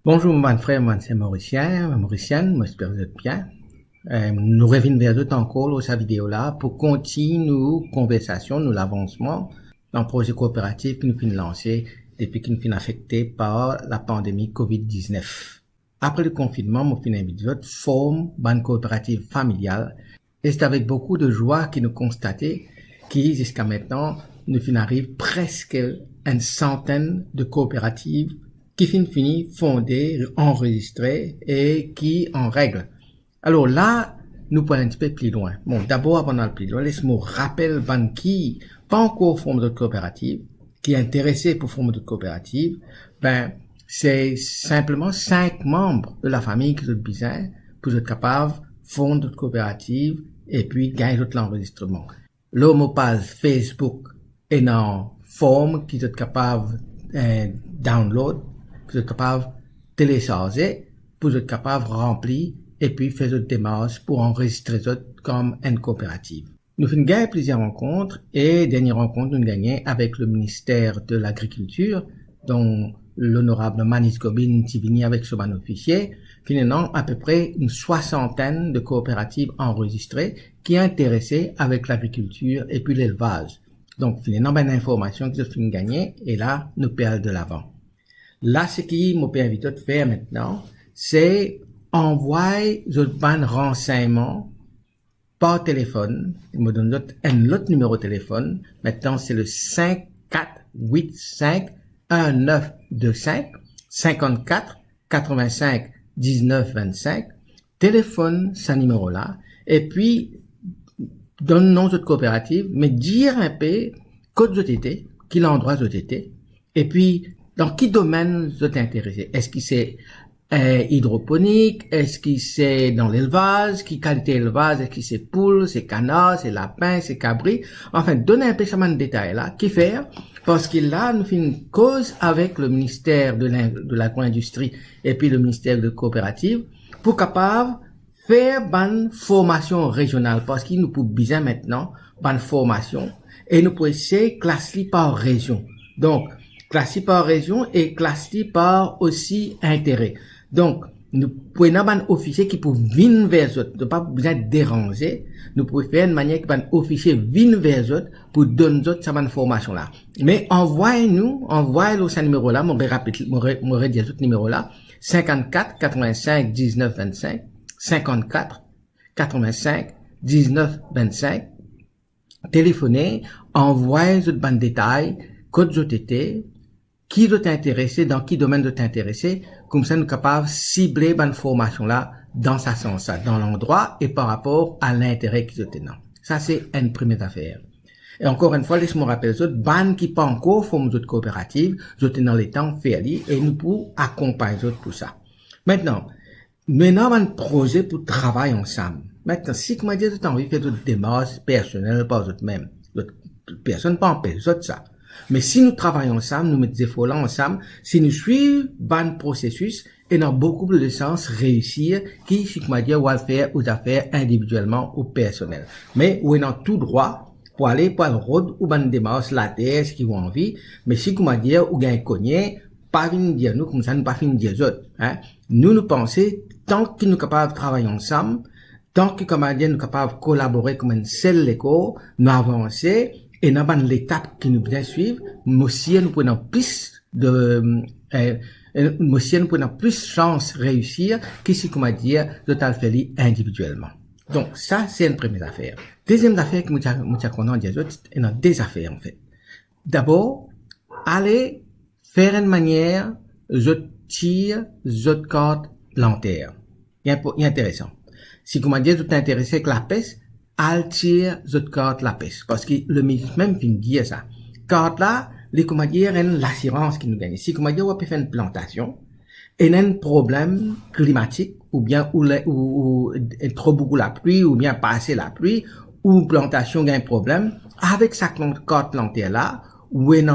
Bonjour, mon frère, moi c'est Mauricienne, moi j'espère que vous êtes bien. Nous revenons vers vous encore dans cette vidéo-là pour continuer nos conversations, nos avancements dans le projet coopératif que nous finissons lancer depuis que nous finissons affectés par la pandémie COVID-19. Après le confinement, nous finissons invité votre forme une coopérative familiale et c'est avec beaucoup de joie que nous constatons que jusqu'à maintenant, nous finissons arriver presque une centaine de coopératives qui finit fondée, enregistrée et qui en règle. Alors là, nous pouvons un petit peu plus loin. Bon, d'abord, avant d'aller plus loin, laisse-moi rappeler qui pas encore forme de coopérative, qui est intéressé pour former de coopérative, c'est simplement 5 membres de la famille qui sont besoin pour être capable de fonder de coopérative et puis gagner tout l'enregistrement. L'homopage Facebook est en forme qui est capable de download, pour être capable de télécharger, pour être capable de remplir et puis faire des démarches pour enregistrer comme une coopérative. Nous faisons gagner plusieurs rencontres et dernière rencontre nous gagnons avec le ministère de l'Agriculture, dont l'honorable Manis Gobin qui vient avec son officier, finalement à peu près une soixantaine de coopératives enregistrées qui sont intéressées avec l'agriculture et puis l'élevage. Donc finalement, une information que je finis gagner et là, nous perdons de l'avant. Là, ce qui m'a permis de faire maintenant, c'est envoyer un renseignement par téléphone. Il me donne un autre numéro de téléphone. Maintenant, c'est le 5485-1925, 54 85 19 25. Téléphone ce numéro-là. Et puis, donne le nom de votre coopérative, mais dire un peu code ZTT, quel endroit ZTT, et puis, dans quel domaine vous êtes intéressé? Est-ce que c'est hydroponique? Est-ce que c'est dans l'élevage? Quelle qualité d'élevage? Est-ce que c'est poule, c'est canard, c'est lapin, c'est cabri? Enfin, donnez un peu de détails là. Qu'est faire? Parce que là, nous faisons une cause avec le ministère de l'agro-industrie et puis le ministère de coopérative pour capable faire une formation régionale. Parce qu'il nous peut besoin maintenant une formation et nous pouvons essayer de classer par région. Donc, classé par région et classé par aussi intérêt. Donc, nous pouvons avoir un officier qui peut venir vers eux, ne pas besoin de déranger. Nous pouvons faire une manière qu'un officier vienne vers eux pour donner cette information là. Mais envoyez-nous ce numéro là, mon redire ce numéro là, 54 85 19 25, 54 85 19 25. Téléphonez, envoyez ce ban de détails, code ZTT, qui doit t'intéresser, dans quel domaine doit t'intéresser, comme ça nous sommes capables de cibler cette formation-là dans sa sens, dans l'endroit et par rapport à l'intérêt qu'ils ont. Ça, c'est une première affaire. Et encore une fois, laisse-moi rappeler les autres, ban qui pas encore forment d'autres coopératives, sont dans les temps faits et nous pouvons accompagner les autres pour ça. Maintenant, un projet pour travailler ensemble. Maintenant, si, comment dire, tu as envie de faire d'autres démarches personnelles par eux-mêmes, personne ne peut empêcher ça. Mais si nous travaillons ensemble, nous mettons des efforts là ensemble, si nous suivons le processus, et dans beaucoup plus de sens réussir, qui, si comment dire, va le faire aux affaires individuellement ou personnelles. Mais, ou dans tout droit, pour aller par le road, ou ban démarche, la terre, ce qu'ils ont envie, mais si, comment dire, ou gagne cogné, pas venir dire nous, comme ça, nous pas venir dire les autres, hein. Nous pensons, tant que nous sommes capables de travailler ensemble, tant que, comment dire, nous sommes capables de collaborer comme un seul écho, nous avancer, et dans l'étape qui nous bien suivre, aussi nous prenons plus nous prenons plus chance de réussir que si, comment dire, de le faire individuellement. Donc, ça, c'est une première affaire. Deuxième affaire que nous avons dit, c'est dans deux affaires, en fait. D'abord, allez faire une manière, je tire, je carte plantaire. Il est intéressant. Si, comment dire, tu t'intéresses avec la peste, altire cette carte la peste. Parce que le ministre même vient dire ça. Carte là, les comment dire, l'assurance qui nous gagne. Si comment dire, on peut faire une plantation, et un problème climatique, ou bien, ou trop beaucoup la pluie, ou bien pas assez la pluie, ou plantation gagne problème, avec sa carte plantaire là, ou une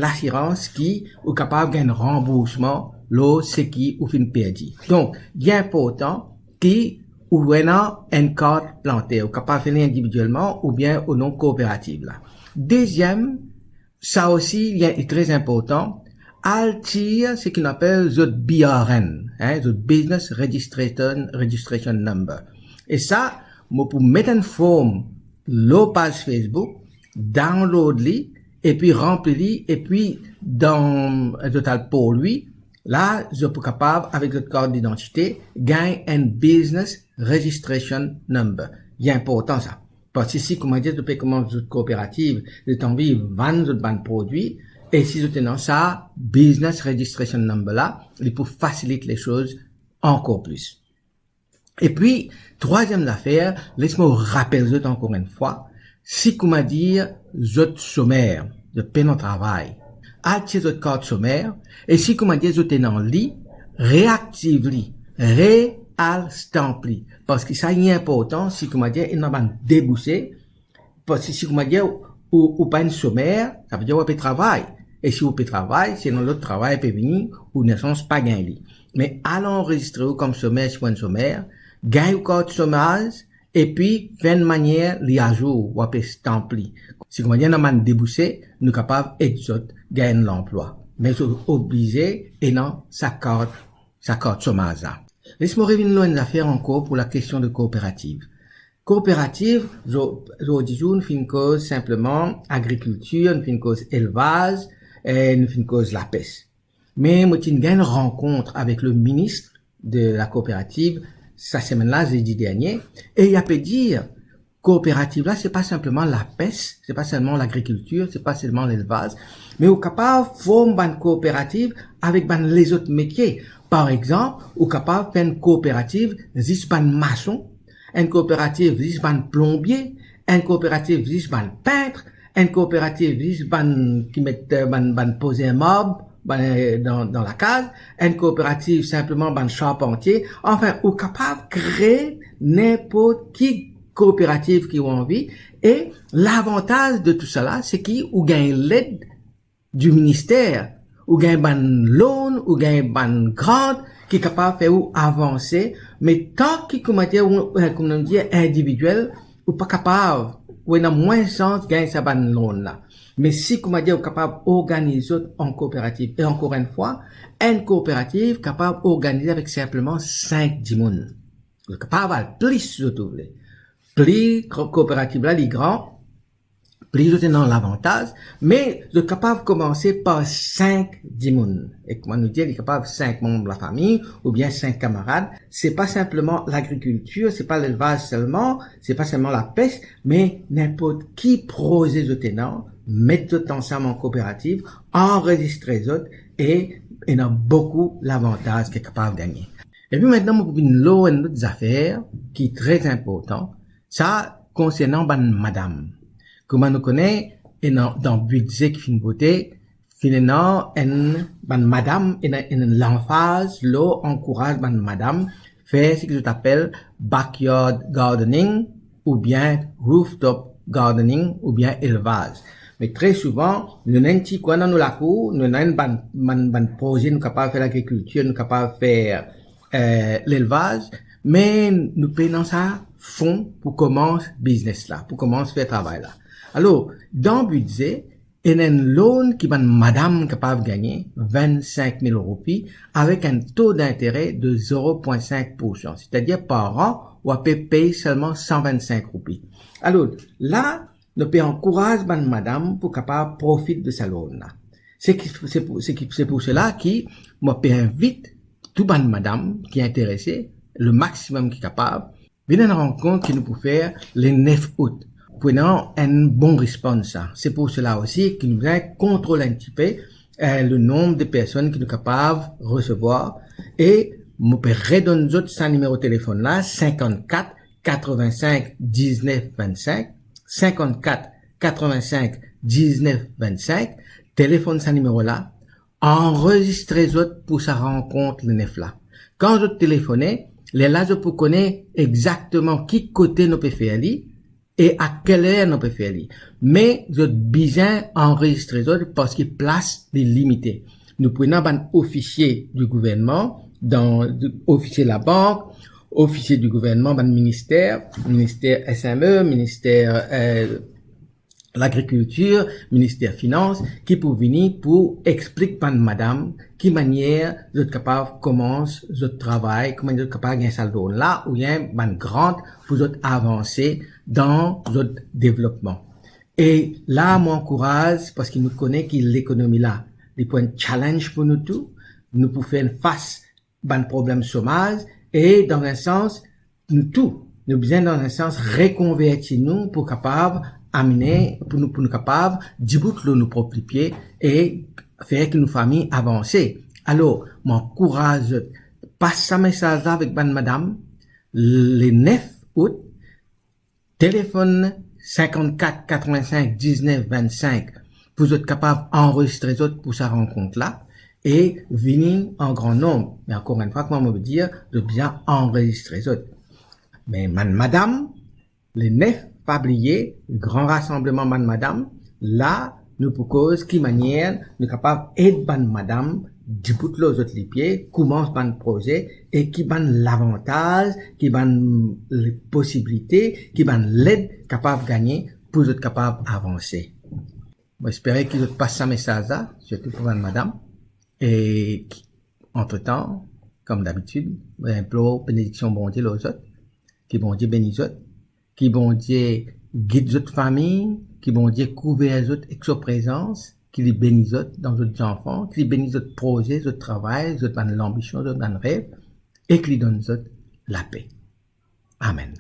assurance qui est capable d'un remboursement, l'eau, ce qui, ou fin perdu. Donc, il est important qui, ou vraiment une carte plantée, ou capable de faire individuellement ou bien au nom coopératif là. Deuxième, ça aussi est très important, Altir, c'est qu'on appelle the BRN, the Business Registration Number. Et ça, moi, pour mettre en forme la page Facebook, download-li, et puis remplir-li, et puis dans un total pour lui, là, je suis capable, avec votre carte d'identité, gagner un Business Registration Number. Il est important ça. Parce que si, comment dire, tu peux commencer une coopérative, tu as envie de vendre un produit, et si tu as ça, Business Registration Number là, il peut faciliter les choses encore plus. Et puis, troisième affaire, laisse-moi rappeler encore une fois, si, comment dire, votre sommaire de peine au travail, achetez votre carte sommaire, et si, comment dire, vous êtes dans le lit, réactive-li, réal-stamp-li. Parce que ça, il est important, si, comment dire, il n'a pas déboussé, parce que si, comment dire, ou pas une sommaire, ça veut dire, vous pouvez travailler. Et si vous pouvez travailler, sinon l'autre travail peut venir, ou ne sont pas gagné. Mais allons enregistrer comme sommaire sur un sommaire, gagne une carte chômage, et puis, faire une manière, li à jour, ou après stampli. Si comment dire, nous avons déboussé, nous sommes capables de gagner l'emploi. Mais nous sommes obligés, et non, sa carte chômage. Laisse-moi revenir une affaire encore pour la question de coopérative. Coopérative, je dis, nous faisons une cause simplement agriculture, nous faisons une cause élevage, et nous faisons une cause la pêche. Mais, moi, j'ai une rencontre avec le ministre de la coopérative, cette semaine-là, jeudi dernier, et il a pu dire, coopérative là, c'est pas simplement la pêche, c'est pas seulement l'agriculture, c'est pas seulement l'élevage, mais au capable forme une coopérative avec les autres métiers. Par exemple, au capable faire une coopérative, juste ban maçon, une coopérative juste ban plombier, une coopérative juste ban peintre, une coopérative juste ban qui met ban poser un meuble dans la case, une coopérative simplement ban charpentier, enfin, ou capable créer n'importe qui coopérative qui ont envie, et l'avantage de tout cela, c'est ou gagne l'aide du ministère, ou gagne ban loan, ou gagne ban grant, qui est capable de faire avancer, mais tant qu'il, comment on dit, individuel, ou pas capable, ou il a moins de chance de gagner sa ban loan là. Mais si, comment dire, capable d'organiser en coopérative, et encore une fois, une coopérative capable d'organiser avec simplement 5 dimones. Capable de plus, surtout, plus coopérative là, les grands, plus je dans l'avantage, mais je suis capable de commencer par 5 dimones. Et comment nous dire, il est capable de 5 membres de la famille, ou bien 5 camarades. C'est pas simplement l'agriculture, c'est pas l'élevage seulement, c'est pas seulement la pêche, mais n'importe qui projet de tenant, mettre tout ensemble en coopérative, enregistrer les autres, et il y a beaucoup l'avantage qu'il est capable de gagner. Et puis maintenant, on une autre affaire qui est très important. Ça, concernant madame. Comme on nous connaît, et dans le budget qui fait une beauté, finalement, madame, l'emphase, l'eau encourage madame, faire ce que je t'appelle backyard gardening, ou bien rooftop gardening, ou bien élevage. Mais très souvent, nous n'avons pas quoi dans la cour, nous n'avons pas un projet, nous sommes capables de faire l'agriculture, nous sommes capables de faire l'élevage, mais nous payons ça fonds pour commencer business là, pour commencer faire travail là. Alors, dans le budget, il y a une loan qui va madame capable de gagner 25 000 roupies avec un taux d'intérêt de 0,5%. C'est-à-dire par an, on peut payer seulement 125 roupies. Alors, là, nous peut encourager madame pour capable profiter de sa loan là. C'est pour cela qui, moi, peut invite tout madame qui est intéressé, le maximum qui est capable, venir à une rencontre qui nous peut faire le 9 août. Prenant un bon réponse. C'est pour cela aussi que nous allons contrôler un petit peu le nombre de personnes qui nous capables de recevoir et nous pouvons redonner notre sans numéro de téléphone là 54 85 19 25 54 85 19 25 téléphone sans numéro là enregistrez autres pour sa rencontre le 9 là. Quand je téléphonez, les là je peux connaître exactement qui côté nous peut faire et à quelle heure nous peut faire. Mais je besoin enregistrer parce qu'il place des limités. Nous prenons un officier du gouvernement, officier de la banque, officier du gouvernement, ministère SME, ministère l'agriculture, ministère finance, qui pour venir pour expliquer par madame, qui manière vous êtes capable commence votre travail, comment vous êtes capable de gagner ça là, ou bien, une grande, vous êtes avancé dans votre développement. Et là, moi, encourage, parce qu'il nous connaît qu'il l'économie là, des points de challenge pour nous tous, nous pouvons faire face à un problème chômage, et dans un sens, nous tous, nous besoin dans un sens reconvertir nous pour capable amener, pour nous capables d'éboucler nos propres pieds et faire que nos familles avancent. Alors, m'encourage, passe ce message avec madame, le 9 août, téléphone 54 85 19 25, pour être capable d'enregistrer pour sa rencontre-là, et venir en grand nombre. Mais encore une fois, comment on veut dire, de bien enregistrer autres. Mais madame, le 9 février, le grand rassemblement madame, là, nous pour cause, qui manière, nous capable d'aider madame, du bout de l'autre les pieds, commence par le projet, et qui ban l'avantage, qui ban les possibilités, qui ban l'aide capable de gagner, pour être capable d'avancer. J'espère qu'ils passent ce message-là, surtout pour madame. Et, entre-temps, comme d'habitude, j'implore bénédiction bon Dieu aux autres, qui bon Dieu bénisse autres, qui bon Dieu guide votre famille, qui bon Dieu couvre les autres avec sa présence, qui les bénisse autres dans votre enfants, qui les bénisse votre projet, votre travail, votre l'ambition, votre rêve, et qui les donne autres la paix. Amen.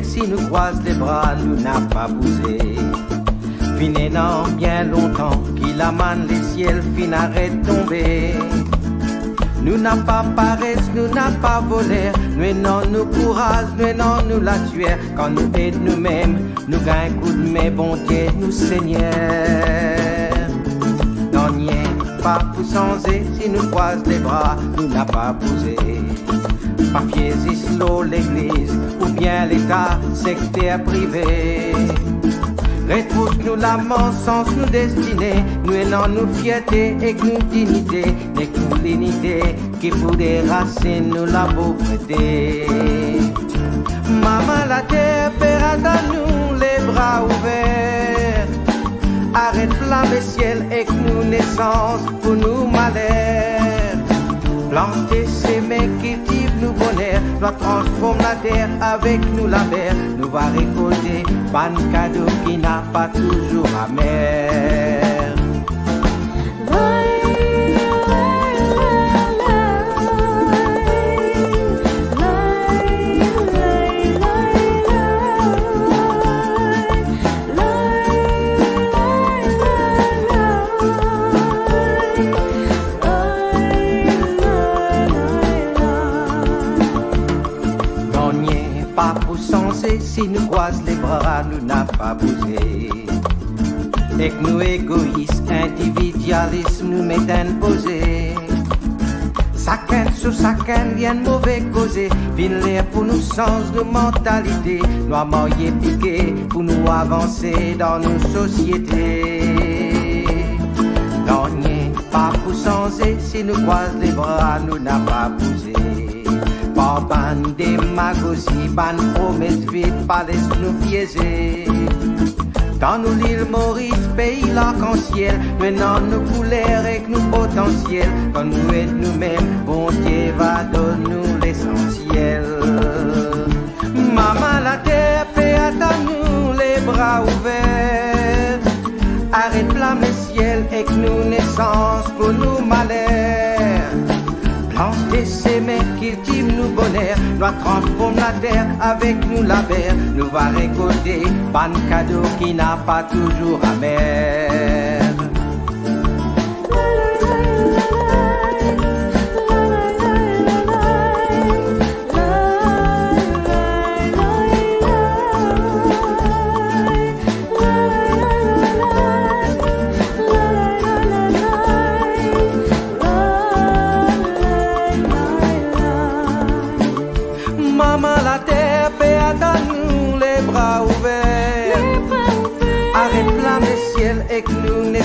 Si nous croise les bras, nous n'a pas bougé. Finissant bien longtemps, qu'il amène les ciels, fin arrête tomber. Nous n'a pas paresse, nous n'a pas volé. Nous non nous courage, nous nous la tuer. Quand nous aide nous-mêmes, nous gagne coup de main, bon Dieu, nous Seigneur. Non, n'y pas pour changer, si nous croise les bras, nous n'a pas bougé. Papiers islo l'église ou bien l'état sectaire privé. Retrouve-nous la mort sans nous destiner. Nous ayons nous fierté et nous dignité. Et nous l'unité qui pour déracer nous la pauvreté. Maman la terre paiera dans nous les bras ouverts. Arrête flamme ciel et nous naissance pour nous malheur. Planter, s'aimer, cultive nous bonheur, doit transformer la terre avec nous la mer. Nous va récolter, pas de cadeau qui n'a pas toujours amer. Si nous croise les bras, nous n'a pas bougé. Et que nous égoïstes, individualisme, nous met imposé. Chacun sur chacun vient mauvais causer. Vine l'air pour nous sens de mentalité. Nous a moyen piqué pour nous avancer dans nos sociétés. Non, pas pour changer, si nous croise les bras, nous n'a pas bougé. Pas ban démagogie, ban promesse vite, pas laisse nous piéger. Dans nous l'île Maurice, pays l'arc-en-ciel, maintenant nous couleurs et nous potentiels. Quand nous êtes nous-mêmes, bon Dieu va donner nous l'essentiel. Maman la terre, paix attend nous les bras ouverts. Arrête flamme le ciel et que nous naissance pour nous malheur. Planter, s'aimer, cultive nous bonheur, doit transformer la terre avec nous la mer. Nous va récolter, pas de cadeau qui n'a pas toujours amer.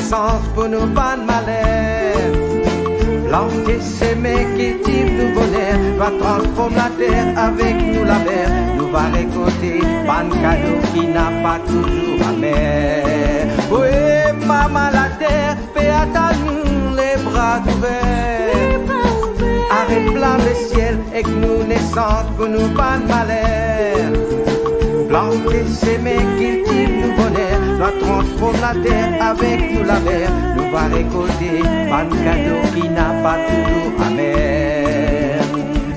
naissance pour nous pas de malheur. Planter, s'aimer, cultive nous bonheur, va transformer la terre avec nous la mer. Nous va récolter pas de cadeau qui n'a pas toujours amer. Oui, maman la terre, paix à nous les bras ouverts. Arrête plein le ciel et que nous naissance pour nous pas de malheur. Planter, s'aimer, cultive nous bonheur, va transformer la terre avec nous la mer. Nous va récolter pas de cadeau qui n'a pas toujours amer.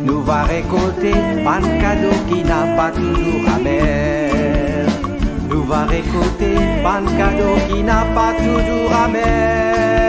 Nous va récolter pas de cadeau qui n'a pas toujours amer. Nous va récolter pas de cadeau qui n'a pas toujours amer.